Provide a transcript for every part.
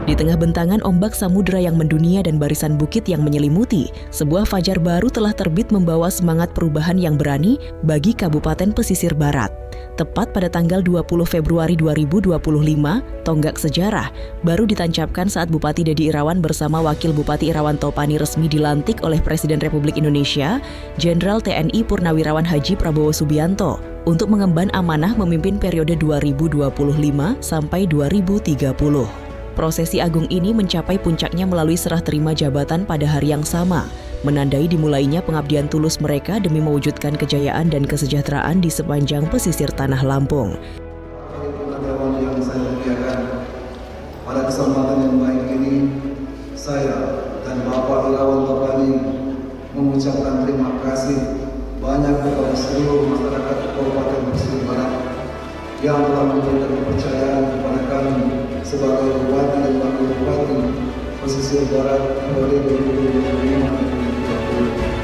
Di tengah bentangan ombak samudera yang mendunia dan barisan bukit yang menyelimuti, sebuah fajar baru telah terbit membawa semangat perubahan yang berani bagi Kabupaten Pesisir Barat. Tepat pada tanggal 20 Februari 2025, tonggak sejarah baru ditancapkan saat Bupati Dedi Irawan bersama Wakil Bupati Irawan Topani resmi dilantik oleh Presiden Republik Indonesia, Jenderal TNI Purnawirawan Haji Prabowo Subianto, untuk mengemban amanah memimpin periode 2025 sampai 2030. Prosesi agung ini mencapai puncaknya melalui serah terima jabatan pada hari yang sama, menandai dimulainya pengabdian tulus mereka demi mewujudkan kejayaan dan kesejahteraan di sepanjang pesisir tanah Lampung. Yang saya muliakan, pada kesempatan yang baik ini, saya dan Bapak Irawan Topani mengucapkan terima kasih banyak kepada seluruh masyarakat Kabupaten Pesisir Barat yang telah memberikan kepercayaan kepada kami sebagai Bupati dan Wakil Bupati Pesisir Barat periode 2025-2030.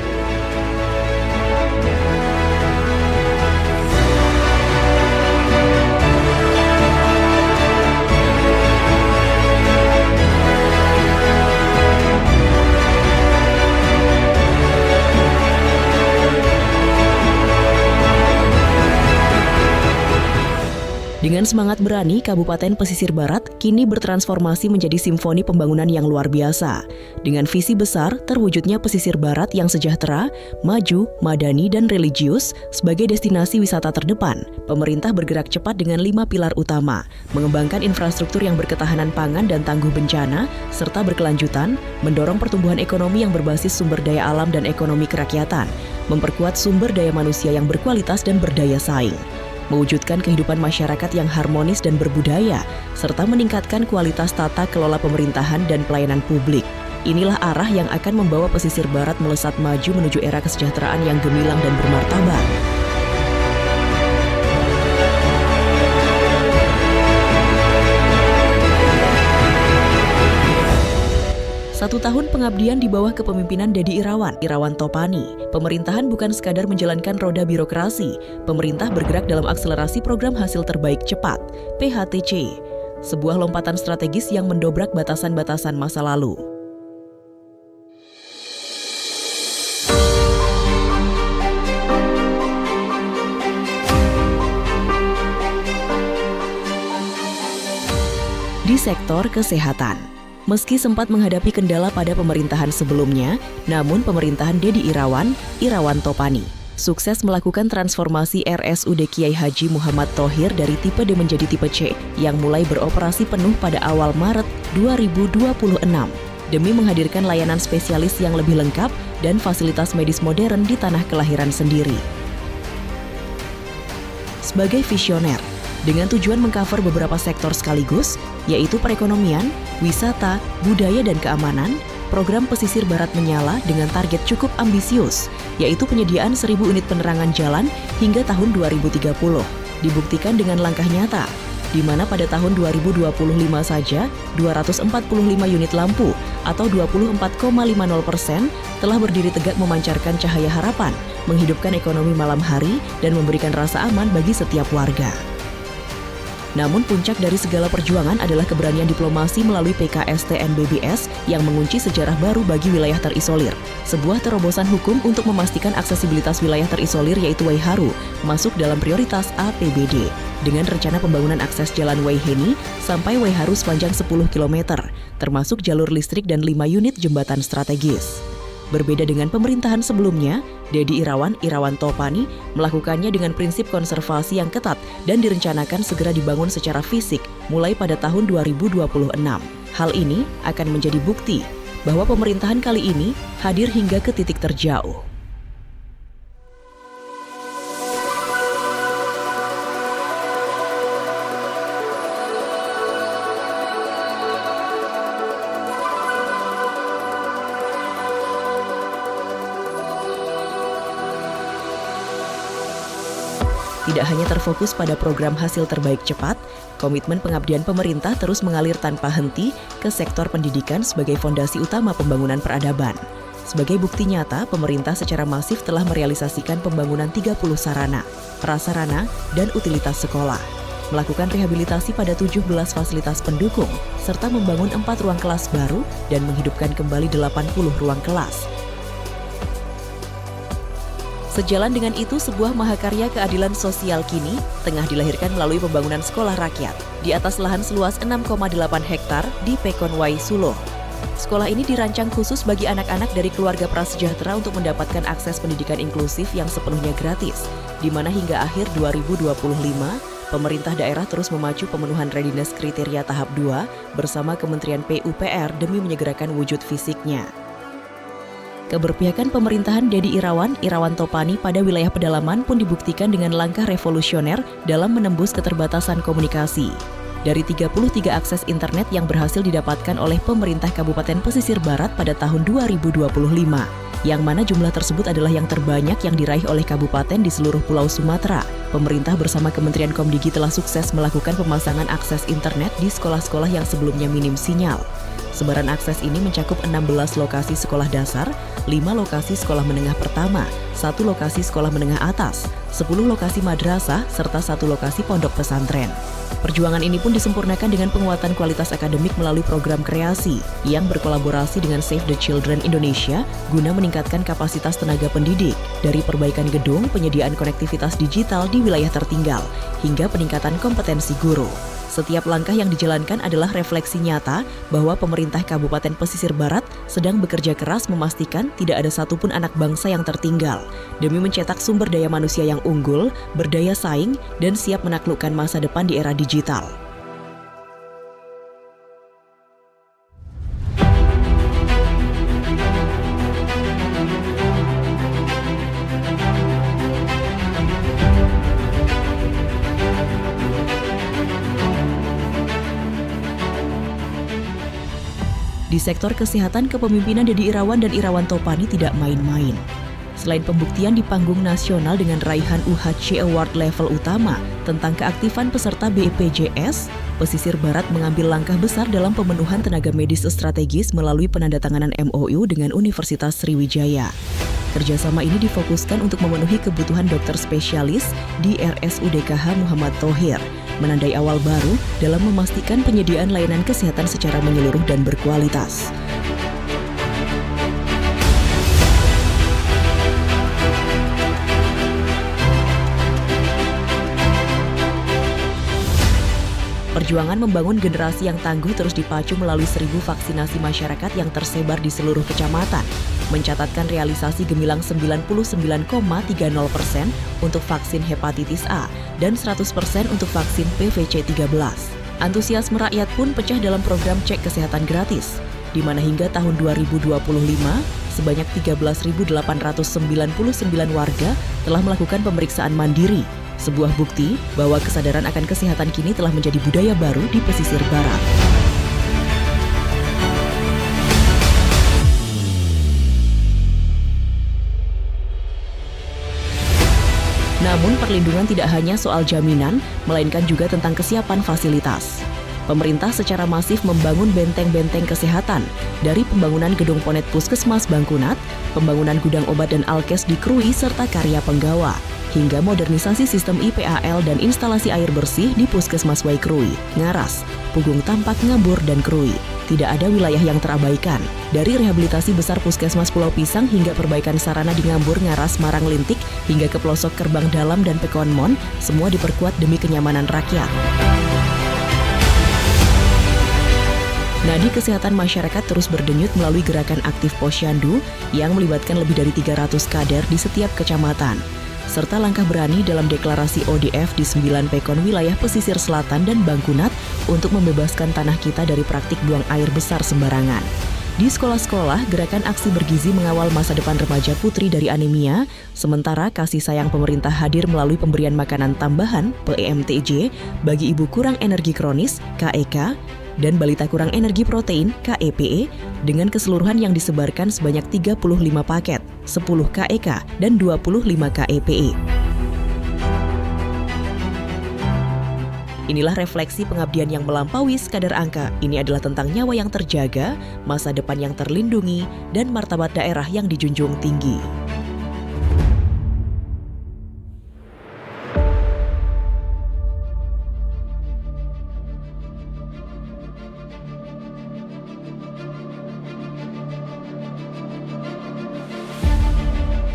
Dengan semangat berani, Kabupaten Pesisir Barat kini bertransformasi menjadi simfoni pembangunan yang luar biasa. Dengan visi besar, terwujudnya Pesisir Barat yang sejahtera, maju, madani, dan religius sebagai destinasi wisata terdepan. Pemerintah bergerak cepat dengan 5 pilar utama, mengembangkan infrastruktur yang berketahanan pangan dan tangguh bencana, serta berkelanjutan, mendorong pertumbuhan ekonomi yang berbasis sumber daya alam dan ekonomi kerakyatan, memperkuat sumber daya manusia yang berkualitas dan berdaya saing, mewujudkan kehidupan masyarakat yang harmonis dan berbudaya, serta meningkatkan kualitas tata kelola pemerintahan dan pelayanan publik. Inilah arah yang akan membawa Pesisir Barat melesat maju menuju era kesejahteraan yang gemilang dan bermartabat. Satu tahun pengabdian di bawah kepemimpinan Dedi Irawan, Irawan Topani. Pemerintahan bukan sekadar menjalankan roda birokrasi. Pemerintah bergerak dalam akselerasi program hasil terbaik cepat, PHTC. Sebuah lompatan strategis yang mendobrak batasan-batasan masa lalu. Di sektor kesehatan, meski sempat menghadapi kendala pada pemerintahan sebelumnya, namun pemerintahan Dedi Irawan, Irawan Topani, sukses melakukan transformasi RSUD Kiai Haji Muhammad Thohir dari tipe D menjadi tipe C yang mulai beroperasi penuh pada awal Maret 2026 demi menghadirkan layanan spesialis yang lebih lengkap dan fasilitas medis modern di tanah kelahiran sendiri. Sebagai visioner, dengan tujuan mengcover beberapa sektor sekaligus, yaitu perekonomian, wisata, budaya, dan keamanan, program Pesisir Barat menyala dengan target cukup ambisius, yaitu penyediaan 1.000 unit penerangan jalan hingga tahun 2030. Dibuktikan dengan langkah nyata, di mana pada tahun 2025 saja 245 unit lampu atau 24,50% telah berdiri tegak memancarkan cahaya harapan, menghidupkan ekonomi malam hari, dan memberikan rasa aman bagi setiap warga. Namun puncak dari segala perjuangan adalah keberanian diplomasi melalui PKSTN-BBS yang mengunci sejarah baru bagi wilayah terisolir. Sebuah terobosan hukum untuk memastikan aksesibilitas wilayah terisolir yaitu Waiharu masuk dalam prioritas APBD. Dengan rencana pembangunan akses jalan Waiheni sampai Waiharu sepanjang 10 km, termasuk jalur listrik dan 5 unit jembatan strategis. Berbeda dengan pemerintahan sebelumnya, Dedi Irawan, Irawan Topani melakukannya dengan prinsip konservasi yang ketat dan direncanakan segera dibangun secara fisik mulai pada tahun 2026. Hal ini akan menjadi bukti bahwa pemerintahan kali ini hadir hingga ke titik terjauh. Tidak hanya terfokus pada program hasil terbaik cepat, komitmen pengabdian pemerintah terus mengalir tanpa henti ke sektor pendidikan sebagai fondasi utama pembangunan peradaban. Sebagai bukti nyata, pemerintah secara masif telah merealisasikan pembangunan 30 sarana, prasarana, dan utilitas sekolah. melakukan rehabilitasi pada 17 fasilitas pendukung, serta membangun 4 ruang kelas baru dan menghidupkan kembali 80 ruang kelas. Sejalan dengan itu, sebuah mahakarya keadilan sosial kini tengah dilahirkan melalui pembangunan sekolah rakyat di atas lahan seluas 6,8 hektar di Pekonwai, Suluh. Sekolah ini dirancang khusus bagi anak-anak dari keluarga prasejahtera untuk mendapatkan akses pendidikan inklusif yang sepenuhnya gratis, di mana hingga akhir 2025, pemerintah daerah terus memacu pemenuhan readiness kriteria tahap 2 bersama Kementerian PUPR demi menyegerakan wujud fisiknya. Keberpihakan pemerintahan Dedi Irawan Topani pada wilayah pedalaman pun dibuktikan dengan langkah revolusioner dalam menembus keterbatasan komunikasi. Dari 33 akses internet yang berhasil didapatkan oleh pemerintah Kabupaten Pesisir Barat pada tahun 2025, yang mana jumlah tersebut adalah yang terbanyak yang diraih oleh kabupaten di seluruh Pulau Sumatera. Pemerintah bersama Kementerian Komdigi telah sukses melakukan pemasangan akses internet di sekolah-sekolah yang sebelumnya minim sinyal. Sebaran akses ini mencakup 16 lokasi sekolah dasar, 5 lokasi sekolah menengah pertama, 1 lokasi sekolah menengah atas, 10 lokasi madrasah, serta 1 lokasi pondok pesantren. Perjuangan ini pun disempurnakan dengan penguatan kualitas akademik melalui program kreasi yang berkolaborasi dengan Save the Children Indonesia guna meningkatkan kapasitas tenaga pendidik, dari perbaikan gedung, penyediaan konektivitas digital di wilayah tertinggal, hingga peningkatan kompetensi guru. Setiap langkah yang dijalankan adalah refleksi nyata bahwa pemerintah Kabupaten Pesisir Barat sedang bekerja keras memastikan tidak ada satupun anak bangsa yang tertinggal demi mencetak sumber daya manusia yang unggul, berdaya saing, dan siap menaklukkan masa depan di era digital. Di sektor kesehatan, kepemimpinan Dedi Irawan dan Irawan Topani tidak main-main. Selain pembuktian di panggung nasional dengan raihan UHC Award level utama tentang keaktifan peserta BPJS, Pesisir Barat mengambil langkah besar dalam pemenuhan tenaga medis strategis melalui penandatanganan MOU dengan Universitas Sriwijaya. Kerjasama ini difokuskan untuk memenuhi kebutuhan dokter spesialis di RSUDKH Muhammad Thohir, menandai awal baru dalam memastikan penyediaan layanan kesehatan secara menyeluruh dan berkualitas. Perjuangan membangun generasi yang tangguh terus dipacu melalui 1.000 vaksinasi masyarakat yang tersebar di seluruh kecamatan, mencatatkan realisasi gemilang 99,30% untuk vaksin hepatitis A dan 100% untuk vaksin PVC-13. Antusiasme rakyat pun pecah dalam program cek kesehatan gratis, di mana hingga tahun 2025, sebanyak 13.899 warga telah melakukan pemeriksaan mandiri. Sebuah bukti bahwa kesadaran akan kesehatan kini telah menjadi budaya baru di pesisir barat. Namun perlindungan tidak hanya soal jaminan, melainkan juga tentang kesiapan fasilitas. Pemerintah secara masif membangun benteng-benteng kesehatan, dari pembangunan gedung Ponet Puskesmas Bangkunat, pembangunan gudang obat dan alkes di Krui serta Karya Penggawa, hingga modernisasi sistem IPAL dan instalasi air bersih di Puskesmas Wai Krui, Ngaras, Pugung Tampak, Ngabur, dan Krui. Tidak ada wilayah yang terabaikan. Dari rehabilitasi besar Puskesmas Pulau Pisang hingga perbaikan sarana di Ngambur, Ngaras, Marang Lintik, hingga ke pelosok Kerbang Dalam dan Pekonmon, semua diperkuat demi kenyamanan rakyat. Nadi kesehatan masyarakat terus berdenyut melalui gerakan aktif Posyandu yang melibatkan lebih dari 300 kader di setiap kecamatan, serta langkah berani dalam deklarasi ODF di 9 pekon wilayah pesisir selatan dan Bangkunat untuk membebaskan tanah kita dari praktik buang air besar sembarangan. Di sekolah-sekolah, gerakan aksi bergizi mengawal masa depan remaja putri dari anemia, sementara kasih sayang pemerintah hadir melalui pemberian makanan tambahan PEMTJ bagi ibu kurang energi kronis KEK dan balita kurang energi protein KEPE dengan keseluruhan yang disebarkan sebanyak 35 paket, 10 KEK dan 25 KEPE. Inilah refleksi pengabdian yang melampaui sekadar angka. Ini adalah tentang nyawa yang terjaga, masa depan yang terlindungi, dan martabat daerah yang dijunjung tinggi.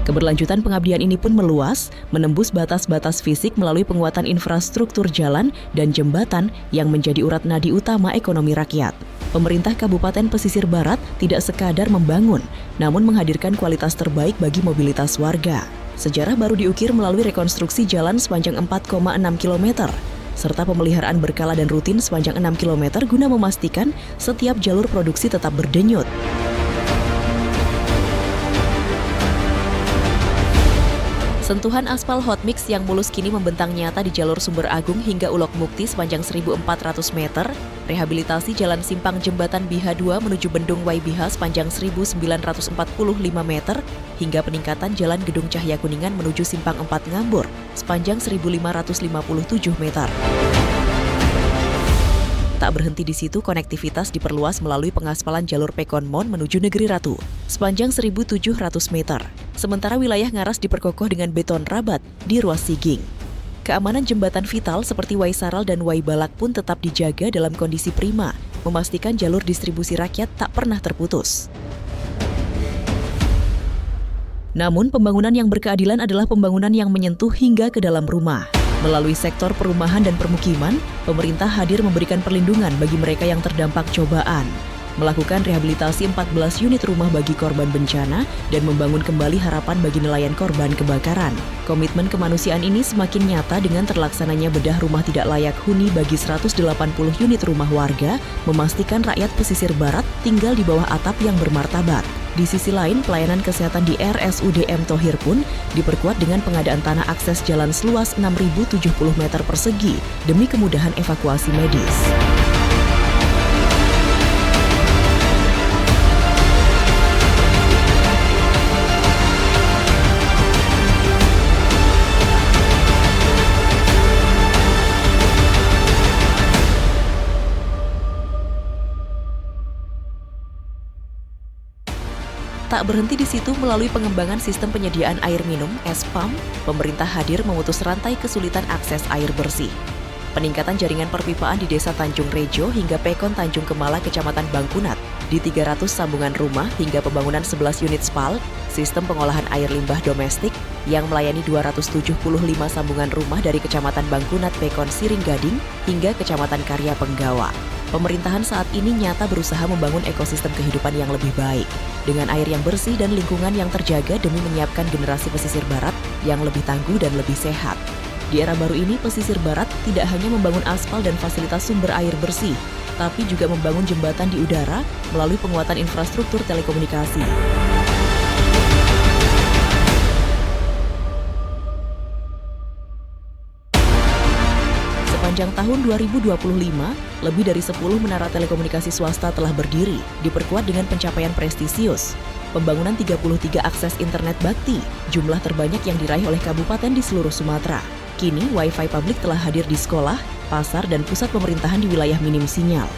Keberlanjutan pengabdian ini pun meluas, menembus batas-batas fisik melalui penguatan infrastruktur jalan dan jembatan yang menjadi urat nadi utama ekonomi rakyat. Pemerintah Kabupaten Pesisir Barat tidak sekadar membangun, namun menghadirkan kualitas terbaik bagi mobilitas warga. Sejarah baru diukir melalui rekonstruksi jalan sepanjang 4,6 km, serta pemeliharaan berkala dan rutin sepanjang 6 km guna memastikan setiap jalur produksi tetap berdenyut. Sentuhan aspal hot mix yang mulus kini membentang nyata di jalur Sumber Agung hingga Ulok Mukti sepanjang 1.400 meter, rehabilitasi jalan simpang jembatan Biha 2 menuju Bendung Waibiha sepanjang 1.945 meter, hingga peningkatan jalan Gedung Cahya Kuningan menuju Simpang 4 Ngambur sepanjang 1.557 meter. Tak berhenti di situ, konektivitas diperluas melalui pengaspalan jalur Pekonmon menuju Negeri Ratu sepanjang 1.700 meter. Sementara wilayah Ngaras diperkokoh dengan beton rabat di ruas Siging. Keamanan jembatan vital seperti Waisaral dan Waibalak pun tetap dijaga dalam kondisi prima, memastikan jalur distribusi rakyat tak pernah terputus. Namun, pembangunan yang berkeadilan adalah pembangunan yang menyentuh hingga ke dalam rumah. Melalui sektor perumahan dan permukiman, pemerintah hadir memberikan perlindungan bagi mereka yang terdampak cobaan, melakukan rehabilitasi 14 unit rumah bagi korban bencana, dan membangun kembali harapan bagi nelayan korban kebakaran. Komitmen kemanusiaan ini semakin nyata dengan terlaksananya bedah rumah tidak layak huni bagi 180 unit rumah warga, memastikan rakyat pesisir barat tinggal di bawah atap yang bermartabat. Di sisi lain, pelayanan kesehatan di RSUD M. Thohir pun diperkuat dengan pengadaan tanah akses jalan seluas 6.070 meter persegi demi kemudahan evakuasi medis. Tak berhenti di situ, melalui pengembangan sistem penyediaan air minum, SPAM, pemerintah hadir memutus rantai kesulitan akses air bersih. Peningkatan jaringan perpipaan di Desa Tanjung Rejo hingga Pekon Tanjung Kemala, Kecamatan Bangkunat, di 300 sambungan rumah hingga pembangunan 11 unit SPAL, sistem pengolahan air limbah domestik yang melayani 275 sambungan rumah dari Kecamatan Bangkunat, Pekon, Siring Gading hingga Kecamatan Karya Penggawa. Pemerintahan saat ini nyata berusaha membangun ekosistem kehidupan yang lebih baik, dengan air yang bersih dan lingkungan yang terjaga demi menyiapkan generasi pesisir barat yang lebih tangguh dan lebih sehat. Di era baru ini, pesisir barat tidak hanya membangun aspal dan fasilitas sumber air bersih, tapi juga membangun jembatan di udara melalui penguatan infrastruktur telekomunikasi. Sepanjang tahun 2025, lebih dari 10 menara telekomunikasi swasta telah berdiri, diperkuat dengan pencapaian prestisius. Pembangunan 33 akses internet bakti, jumlah terbanyak yang diraih oleh kabupaten di seluruh Sumatera. Kini, Wi-Fi publik telah hadir di sekolah, pasar, dan pusat pemerintahan di wilayah minim sinyal.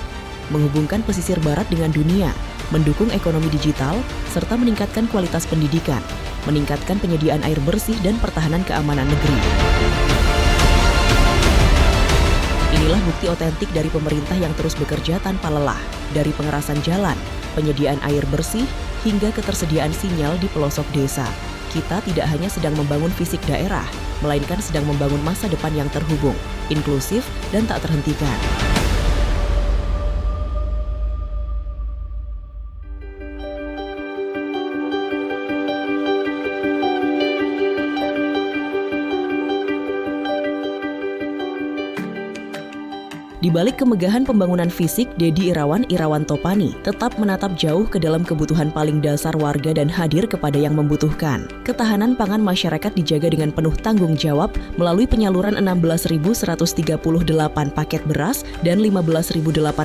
Menghubungkan pesisir barat dengan dunia, mendukung ekonomi digital, serta meningkatkan kualitas pendidikan, meningkatkan penyediaan air bersih dan pertahanan keamanan negeri. Inilah bukti otentik dari pemerintah yang terus bekerja tanpa lelah, dari pengerasan jalan, penyediaan air bersih, hingga ketersediaan sinyal di pelosok desa. Kita tidak hanya sedang membangun fisik daerah, melainkan sedang membangun masa depan yang terhubung, inklusif, dan tak terhentikan. Di balik kemegahan pembangunan fisik, Dedi Irawan Topani tetap menatap jauh ke dalam kebutuhan paling dasar warga dan hadir kepada yang membutuhkan. Ketahanan pangan masyarakat dijaga dengan penuh tanggung jawab melalui penyaluran 16.138 paket beras dan 15.896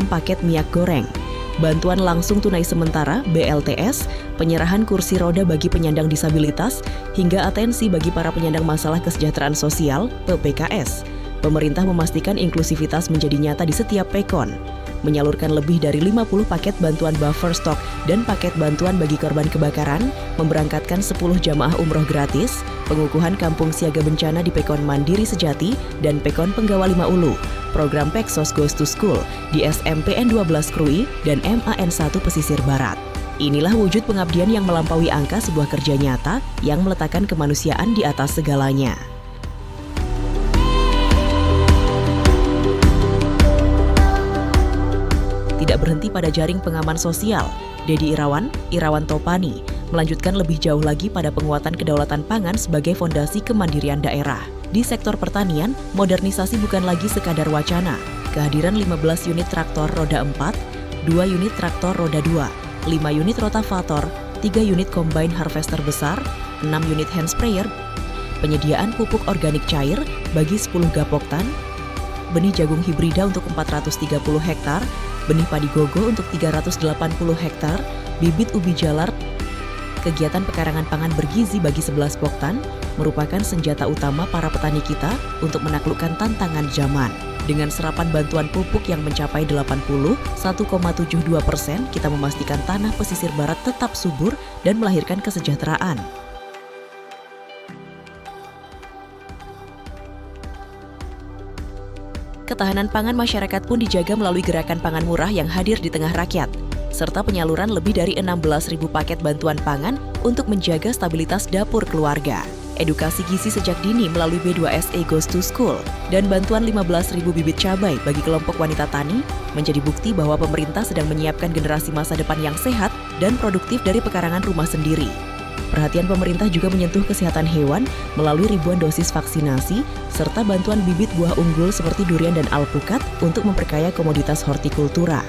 paket minyak goreng. Bantuan langsung tunai sementara (BLTS), penyerahan kursi roda bagi penyandang disabilitas, hingga atensi bagi para penyandang masalah kesejahteraan sosial (PPKS). Pemerintah memastikan inklusivitas menjadi nyata di setiap pekon, menyalurkan lebih dari 50 paket bantuan buffer stock dan paket bantuan bagi korban kebakaran, memberangkatkan 10 jamaah umroh gratis, pengukuhan kampung siaga bencana di Pekon Mandiri Sejati dan Pekon Penggawa 5 Ulu, program Peksos Goes to School di SMPN 12 Krui dan MAN 1 Pesisir Barat. Inilah wujud pengabdian yang melampaui angka sebuah kerja nyata yang meletakkan kemanusiaan di atas segalanya. Tidak berhenti pada jaring pengaman sosial, Dedi Irawan Topani, melanjutkan lebih jauh lagi pada penguatan kedaulatan pangan sebagai fondasi kemandirian daerah. Di sektor pertanian, modernisasi bukan lagi sekadar wacana. Kehadiran 15 unit traktor roda 4, 2 unit traktor roda 2, 5 unit rotavator, 3 unit combine harvester besar, 6 unit hand sprayer, penyediaan pupuk organik cair bagi 10 gapoktan, benih jagung hibrida untuk 430 hektar, benih padi gogo untuk 380 hektar, bibit ubi jalar. Kegiatan pekarangan pangan bergizi bagi 11 poktan merupakan senjata utama para petani kita untuk menaklukkan tantangan zaman. Dengan serapan bantuan pupuk yang mencapai 81,72%, kita memastikan tanah pesisir barat tetap subur dan melahirkan kesejahteraan. Ketahanan pangan masyarakat pun dijaga melalui gerakan pangan murah yang hadir di tengah rakyat, serta penyaluran lebih dari 16.000 paket bantuan pangan untuk menjaga stabilitas dapur keluarga. Edukasi gizi sejak dini melalui B2SE Goes to School dan bantuan 15.000 bibit cabai bagi kelompok wanita tani menjadi bukti bahwa pemerintah sedang menyiapkan generasi masa depan yang sehat dan produktif dari pekarangan rumah sendiri. Perhatian pemerintah juga menyentuh kesehatan hewan melalui ribuan dosis vaksinasi serta bantuan bibit buah unggul seperti durian dan alpukat untuk memperkaya komoditas hortikultura.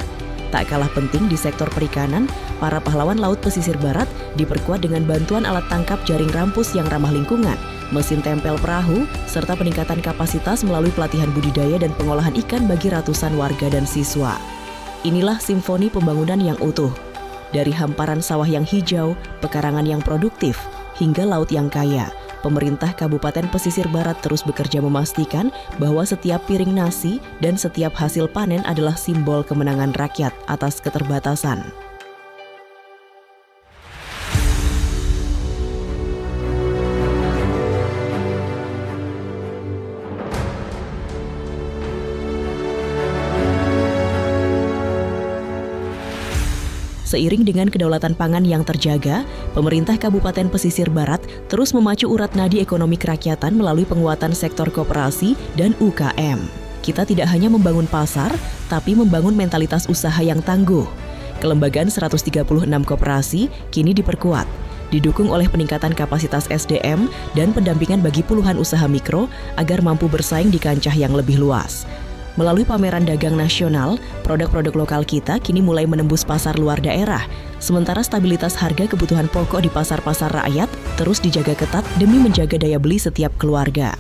Tak kalah penting di sektor perikanan, para pahlawan laut pesisir barat diperkuat dengan bantuan alat tangkap jaring rampus yang ramah lingkungan, mesin tempel perahu, serta peningkatan kapasitas melalui pelatihan budidaya dan pengolahan ikan bagi ratusan warga dan siswa. Inilah simfoni pembangunan yang utuh. Dari hamparan sawah yang hijau, pekarangan yang produktif, hingga laut yang kaya, pemerintah Kabupaten Pesisir Barat terus bekerja memastikan bahwa setiap piring nasi dan setiap hasil panen adalah simbol kemenangan rakyat atas keterbatasan. Seiring dengan kedaulatan pangan yang terjaga, pemerintah Kabupaten Pesisir Barat terus memacu urat nadi ekonomi kerakyatan melalui penguatan sektor koperasi dan UKM. Kita tidak hanya membangun pasar, tapi membangun mentalitas usaha yang tangguh. Kelembagaan 136 koperasi kini diperkuat, didukung oleh peningkatan kapasitas SDM dan pendampingan bagi puluhan usaha mikro agar mampu bersaing di kancah yang lebih luas. Melalui pameran dagang nasional, produk-produk lokal kita kini mulai menembus pasar luar daerah, sementara stabilitas harga kebutuhan pokok di pasar-pasar rakyat terus dijaga ketat demi menjaga daya beli setiap keluarga.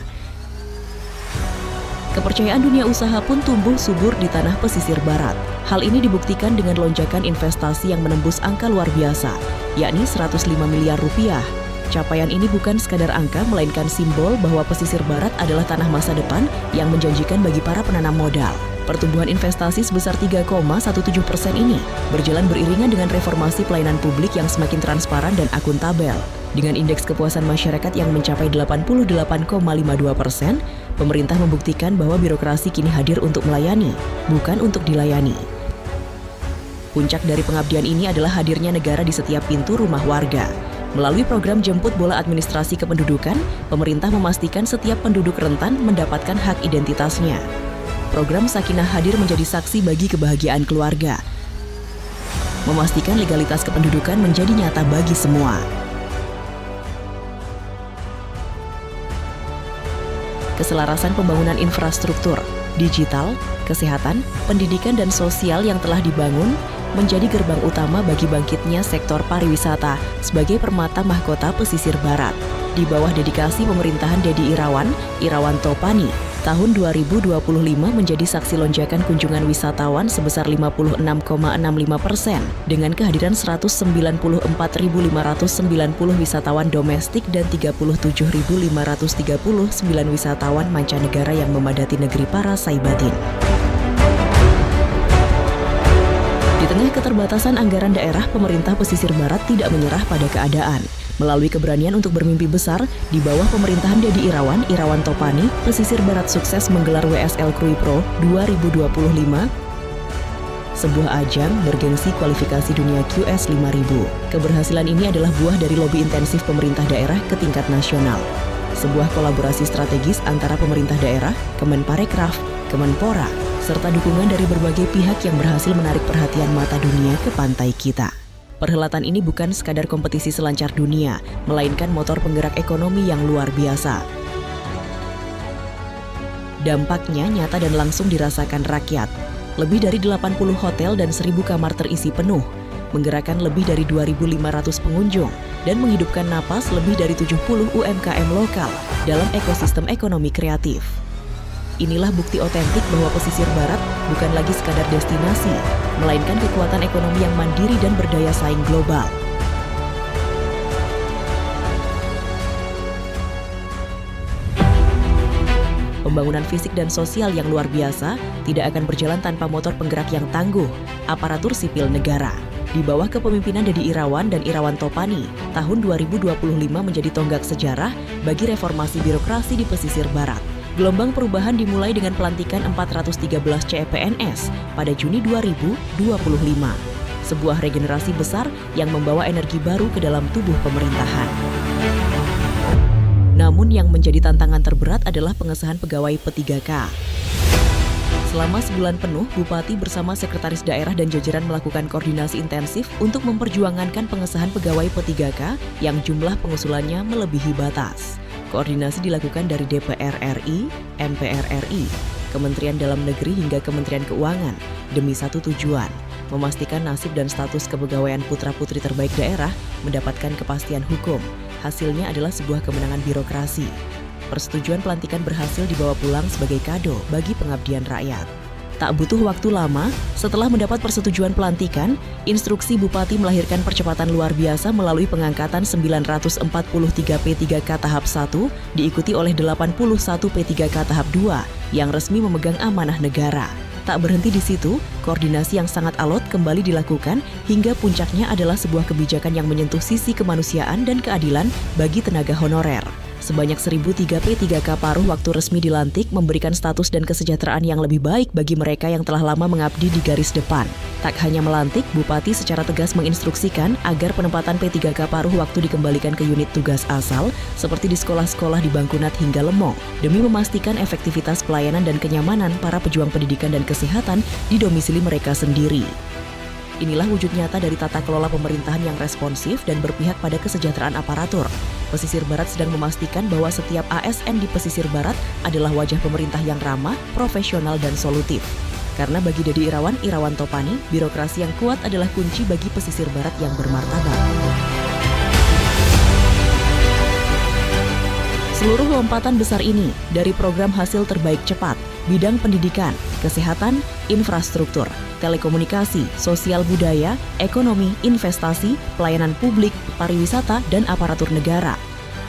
Kepercayaan dunia usaha pun tumbuh subur di tanah pesisir barat. Hal ini dibuktikan dengan lonjakan investasi yang menembus angka luar biasa, yakni 105 miliar rupiah. Capaian ini bukan sekadar angka, melainkan simbol bahwa pesisir barat adalah tanah masa depan yang menjanjikan bagi para penanam modal. Pertumbuhan investasi sebesar 3,17% ini berjalan beriringan dengan reformasi pelayanan publik yang semakin transparan dan akuntabel. Dengan indeks kepuasan masyarakat yang mencapai 88,52%, pemerintah membuktikan bahwa birokrasi kini hadir untuk melayani, bukan untuk dilayani. Puncak dari pengabdian ini adalah hadirnya negara di setiap pintu rumah warga. Melalui program Jemput Bola Administrasi Kependudukan, pemerintah memastikan setiap penduduk rentan mendapatkan hak identitasnya. Program Sakinah hadir menjadi saksi bagi kebahagiaan keluarga, memastikan legalitas kependudukan menjadi nyata bagi semua. Keselarasan pembangunan infrastruktur, digital, kesehatan, pendidikan, dan sosial yang telah dibangun menjadi gerbang utama bagi bangkitnya sektor pariwisata sebagai permata mahkota pesisir barat. Di bawah dedikasi pemerintahan Dedi Irawan Topani, tahun 2025 menjadi saksi lonjakan kunjungan wisatawan sebesar 56,65% dengan kehadiran 194.590 wisatawan domestik dan 37.539 wisatawan mancanegara yang memadati negeri para Saibatin. Di tengah keterbatasan anggaran daerah, pemerintah pesisir barat tidak menyerah pada keadaan. Melalui keberanian untuk bermimpi besar, di bawah pemerintahan Dedi Irawan Topani, pesisir barat sukses menggelar WSL Krui Pro 2025 sebuah ajang bergengsi kualifikasi dunia QS 5000. Keberhasilan ini adalah buah dari lobi intensif pemerintah daerah ke tingkat nasional. Sebuah kolaborasi strategis antara pemerintah daerah, Kemenparekraf, Kemenpora, serta dukungan dari berbagai pihak yang berhasil menarik perhatian mata dunia ke pantai kita. Perhelatan ini bukan sekadar kompetisi selancar dunia, melainkan motor penggerak ekonomi yang luar biasa. Dampaknya nyata dan langsung dirasakan rakyat. Lebih dari 80 hotel dan 1.000 kamar terisi penuh, menggerakkan lebih dari 2.500 pengunjung, dan menghidupkan napas lebih dari 70 UMKM lokal dalam ekosistem ekonomi kreatif. Inilah bukti otentik bahwa pesisir barat bukan lagi sekadar destinasi, melainkan kekuatan ekonomi yang mandiri dan berdaya saing global. Pembangunan fisik dan sosial yang luar biasa tidak akan berjalan tanpa motor penggerak yang tangguh, aparatur sipil negara. Di bawah kepemimpinan Dedi Irawan dan Irawan Topani, tahun 2025 menjadi tonggak sejarah bagi reformasi birokrasi di pesisir barat. Gelombang perubahan dimulai dengan pelantikan 413 CPNS pada Juni 2025. Sebuah regenerasi besar yang membawa energi baru ke dalam tubuh pemerintahan. Namun yang menjadi tantangan terberat adalah pengesahan pegawai P3K. Selama sebulan penuh, Bupati bersama Sekretaris Daerah dan jajaran melakukan koordinasi intensif untuk memperjuangkan pengesahan pegawai P3K yang jumlah pengusulannya melebihi batas. Koordinasi dilakukan dari DPR RI, MPR RI, Kementerian Dalam Negeri hingga Kementerian Keuangan demi satu tujuan, memastikan nasib dan status kepegawaian putra-putri terbaik daerah mendapatkan kepastian hukum. Hasilnya adalah sebuah kemenangan birokrasi. Persetujuan pelantikan berhasil dibawa pulang sebagai kado bagi pengabdian rakyat. Tak butuh waktu lama, setelah mendapat persetujuan pelantikan, instruksi Bupati melahirkan percepatan luar biasa melalui pengangkatan 943 P3K tahap 1, diikuti oleh 81 P3K tahap 2 yang resmi memegang amanah negara. Tak berhenti di situ, koordinasi yang sangat alot kembali dilakukan hingga puncaknya adalah sebuah kebijakan yang menyentuh sisi kemanusiaan dan keadilan bagi tenaga honorer. Sebanyak 1.003 P3K paruh waktu resmi dilantik memberikan status dan kesejahteraan yang lebih baik bagi mereka yang telah lama mengabdi di garis depan. Tak hanya melantik, Bupati secara tegas menginstruksikan agar penempatan P3K paruh waktu dikembalikan ke unit tugas asal seperti di sekolah-sekolah di Bangkunat hingga Lemong demi memastikan efektivitas pelayanan dan kenyamanan para pejuang pendidikan dan kesehatan di domisili mereka sendiri. Inilah wujud nyata dari tata kelola pemerintahan yang responsif dan berpihak pada kesejahteraan aparatur. Pesisir Barat sedang memastikan bahwa setiap ASN di Pesisir Barat adalah wajah pemerintah yang ramah, profesional, dan solutif. Karena bagi Dedi Irawan, Irawan Topani, birokrasi yang kuat adalah kunci bagi Pesisir Barat yang bermartabat. Seluruh lompatan besar ini dari program hasil terbaik cepat, bidang pendidikan, kesehatan, infrastruktur, telekomunikasi, sosial budaya, ekonomi, investasi, pelayanan publik, pariwisata, dan aparatur negara,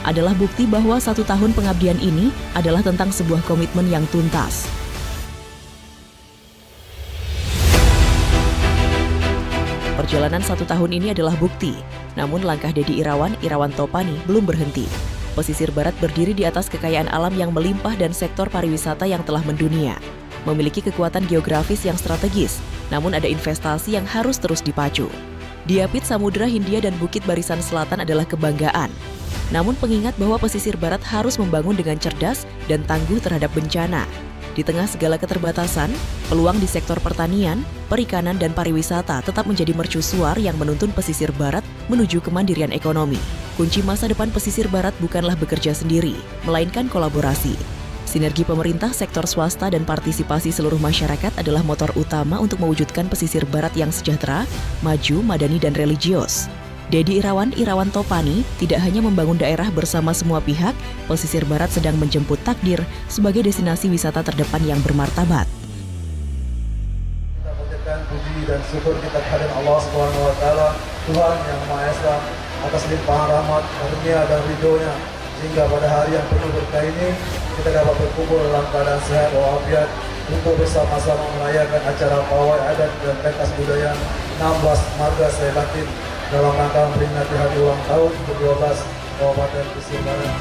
adalah bukti bahwa 1 tahun pengabdian ini adalah tentang sebuah komitmen yang tuntas. Perjalanan 1 tahun ini adalah bukti, namun langkah Dedi Irawan, Irawan Topani belum berhenti. Pesisir Barat berdiri di atas kekayaan alam yang melimpah dan sektor pariwisata yang telah mendunia. Memiliki kekuatan geografis yang strategis, namun ada investasi yang harus terus dipacu. Diapit Samudra Hindia dan Bukit Barisan Selatan adalah kebanggaan. Namun pengingat bahwa Pesisir Barat harus membangun dengan cerdas dan tangguh terhadap bencana. Di tengah segala keterbatasan, peluang di sektor pertanian, perikanan, dan pariwisata tetap menjadi mercusuar yang menuntun Pesisir Barat menuju kemandirian ekonomi. Kunci masa depan Pesisir Barat bukanlah bekerja sendiri, melainkan kolaborasi. Sinergi pemerintah, sektor swasta, dan partisipasi seluruh masyarakat adalah motor utama untuk mewujudkan Pesisir Barat yang sejahtera, maju, madani, dan religius. Dedi Irawan, Irawan Topani tidak hanya membangun daerah bersama semua pihak, Pesisir Barat sedang menjemput takdir sebagai destinasi wisata terdepan yang bermartabat. Kita panjatkan puji dan syukur kita kepada Allah SWT, Tuhan yang Maha Esa, atas limpahan rahmat, karunia dan ridho-Nya, sehingga pada hari yang penuh berkah ini kita dapat berkumpul dalam keadaan sehat walafiat untuk bersama-sama merayakan acara pawai adat dan pentas budaya 16 Marga Sebatin dalam rangka memperingati hari ulang tahun ke-12 Kabupaten Pesisir Barat.